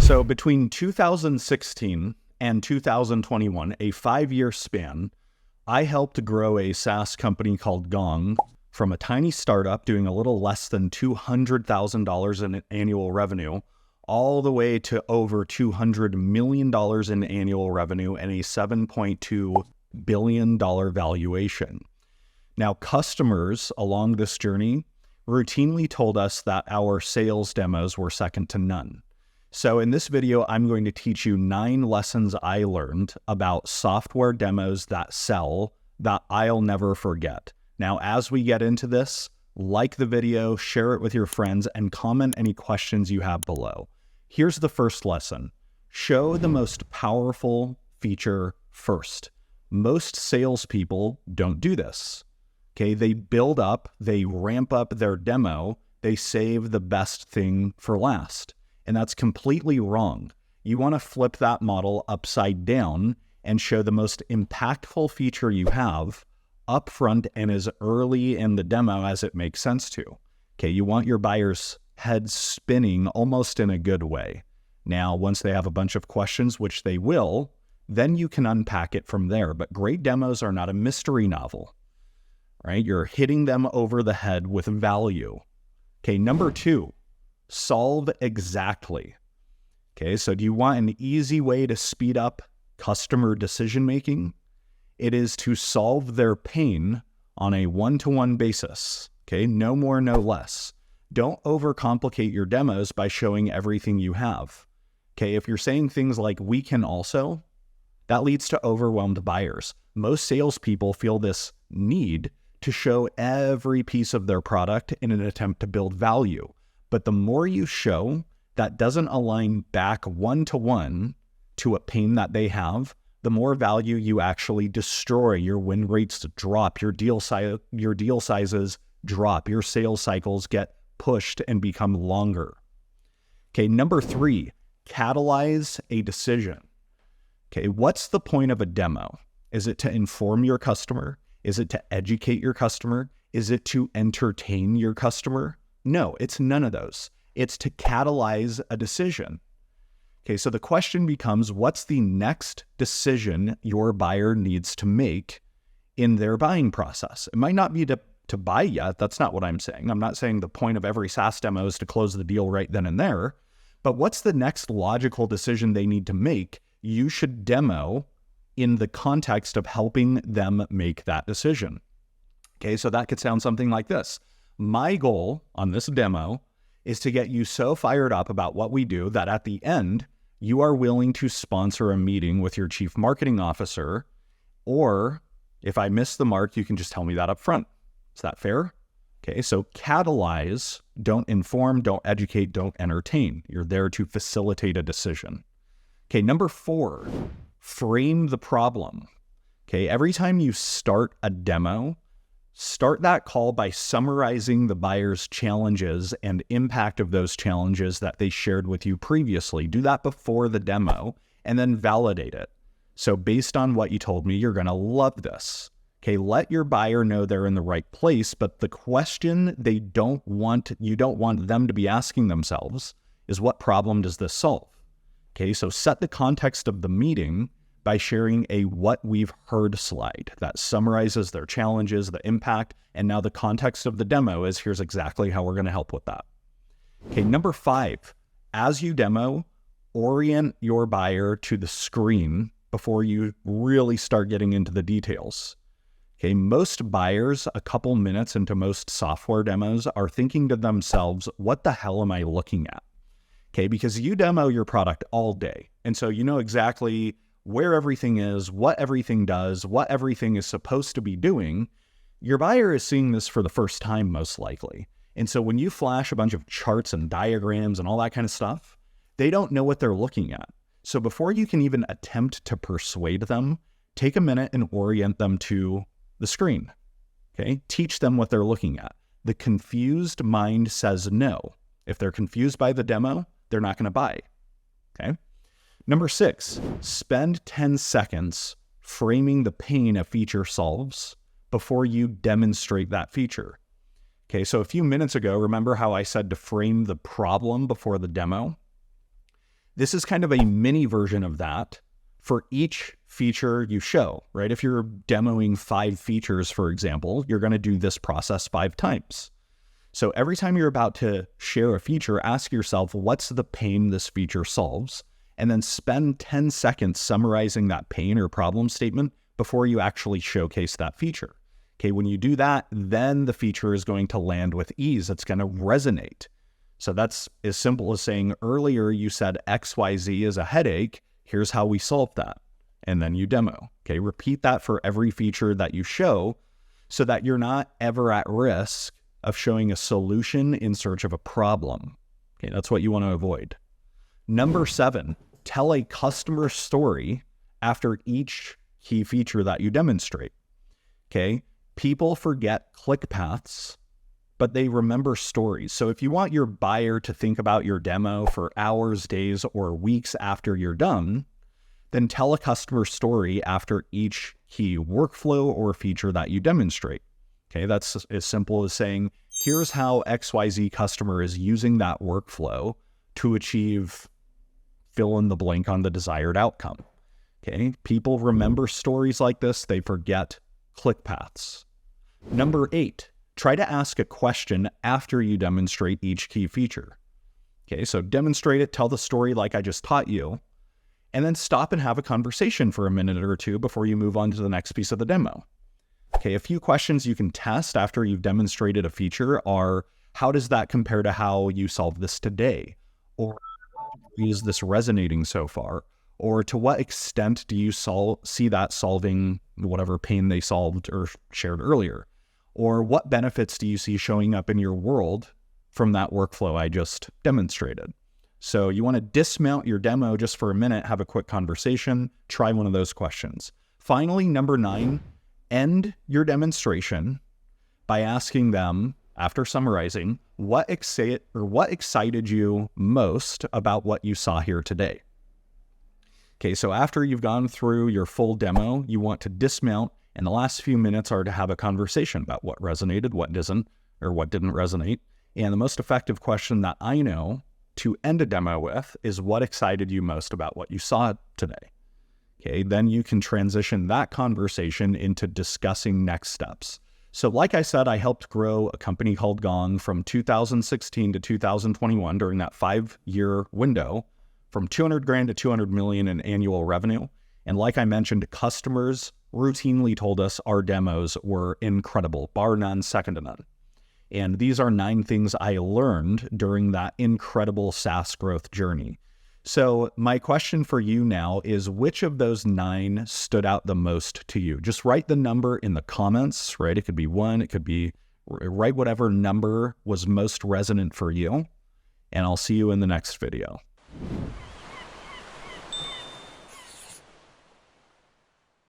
So between 2016 and 2021, a 5-year span, I helped grow a SaaS company called Gong from a tiny startup doing a little less than $200,000 in annual revenue, all the way to over $200 million in annual revenue and a $7.2 billion valuation. Now, customers along this journey routinely told us that our sales demos were second to none. So in this video, I'm going to teach you 9 lessons I learned about software demos that sell that I'll never forget. Now, as we get into this, like the video, share it with your friends, and comment any questions you have below. Here's the first lesson. Show the most powerful feature first. Most salespeople don't do this. Okay, they build up, they ramp up their demo, they save the best thing for last. And that's completely wrong. You want to flip that model upside down and show the most impactful feature you have upfront and as early in the demo as it makes sense to. Okay, you want your buyers' heads spinning almost in a good way. Now, once they have a bunch of questions, which they will, then you can unpack it from there. But great demos are not a mystery novel, right? You're hitting them over the head with value. Okay, number 2. Solve exactly. Okay, so do you want an easy way to speed up customer decision-making? It is to solve their pain on a one-to-one basis. Okay, no more, no less. Don't overcomplicate your demos by showing everything you have. Okay, if you're saying things like, we can also, that leads to overwhelmed buyers. Most salespeople feel this need to show every piece of their product in an attempt to build value. But the more you show that doesn't align back one-to-one to a pain that they have, the more value you actually destroy. Your win rates drop, your deal sizes drop, your sales cycles get pushed and become longer. Okay, number 3, catalyze a decision. Okay, what's the point of a demo? Is it to inform your customer? Is it to educate your customer? Is it to entertain your customer? No, it's none of those. It's to catalyze a decision. Okay, so the question becomes, what's the next decision your buyer needs to make in their buying process? It might not be to buy yet. That's not what I'm saying. I'm not saying the point of every SaaS demo is to close the deal right then and there. But what's the next logical decision they need to make? You should demo in the context of helping them make that decision. Okay, so that could sound something like this. My goal on this demo is to get you so fired up about what we do that at the end, you are willing to sponsor a meeting with your chief marketing officer, or if I miss the mark, you can just tell me that up front. Is that fair? Okay, so catalyze, don't inform, don't educate, don't entertain. You're there to facilitate a decision. Okay, number 4, frame the problem. Okay, every time you start a demo, start that call by summarizing the buyer's challenges and impact of those challenges that they shared with you previously. Do that before the demo and then validate it. So based on what you told me, you're going to love this. Okay, let your buyer know they're in the right place, but the question you don't want them to be asking themselves is, what problem does this solve? Okay, so set the context of the meeting by sharing a what we've heard slide that summarizes their challenges, the impact, and now the context of the demo is, here's exactly how we're going to help with that. Okay, number 5, as you demo, orient your buyer to the screen before you really start getting into the details. Okay, most buyers, a couple minutes into most software demos, are thinking to themselves, what the hell am I looking at? Okay, because you demo your product all day, and so you know exactly where everything is, what everything does, what everything is supposed to be doing. Your buyer is seeing this for the first time, most likely. And so when you flash a bunch of charts and diagrams and all that kind of stuff, they don't know what they're looking at. So before you can even attempt to persuade them, take a minute and orient them to the screen. Okay, teach them what they're looking at. The confused mind says no. If they're confused by the demo, they're not going to buy. Okay. Number 6, spend 10 seconds framing the pain a feature solves before you demonstrate that feature. Okay, so a few minutes ago, remember how I said to frame the problem before the demo? This is kind of a mini version of that for each feature you show, right? If you're demoing 5 features, for example, you're going to do this process 5 times. So every time you're about to share a feature, ask yourself, what's the pain this feature solves? And then spend 10 seconds summarizing that pain or problem statement before you actually showcase that feature. Okay, when you do that, then the feature is going to land with ease. It's going to resonate. So that's as simple as saying, earlier you said XYZ is a headache. Here's how we solve that. And then you demo. Okay, repeat that for every feature that you show so that you're not ever at risk of showing a solution in search of a problem. Okay, that's what you want to avoid. Number 7, tell a customer story after each key feature that you demonstrate. Okay, people forget click paths, but they remember stories. So if you want your buyer to think about your demo for hours, days, or weeks after you're done, then tell a customer story after each key workflow or feature that you demonstrate. Okay, that's as simple as saying, here's how XYZ customer is using that workflow to achieve fill in the blank on the desired outcome. Okay, people remember stories like this, they forget click paths. Number 8, try to ask a question after you demonstrate each key feature. Okay, so demonstrate it, tell the story like I just taught you, and then stop and have a conversation for a minute or two before you move on to the next piece of the demo. Okay, a few questions you can test after you've demonstrated a feature are, how does that compare to how you solve this today? Or is this resonating so far? Or to what extent do you see that solving whatever pain they solved or shared earlier? Or what benefits do you see showing up in your world from that workflow I just demonstrated? So you want to dismount your demo just for a minute, have a quick conversation, try one of those questions. Finally, number 9, end your demonstration by asking them, after summarizing, what excited you most about what you saw here today? Okay, so after you've gone through your full demo, you want to dismount, and the last few minutes are to have a conversation about what resonated, what didn't resonate. And the most effective question that I know to end a demo with is, what excited you most about what you saw today? Okay, then you can transition that conversation into discussing next steps. So like I said, I helped grow a company called Gong from 2016 to 2021 during that 5-year window, from 200 grand to 200 million in annual revenue. And like I mentioned, customers routinely told us our demos were incredible, bar none, second to none. And these are 9 things I learned during that incredible SaaS growth journey. So my question for you now is, which of those 9 stood out the most to you? Just write the number in the comments, right? It could be 1, it could be, write whatever number was most resonant for you. And I'll see you in the next video.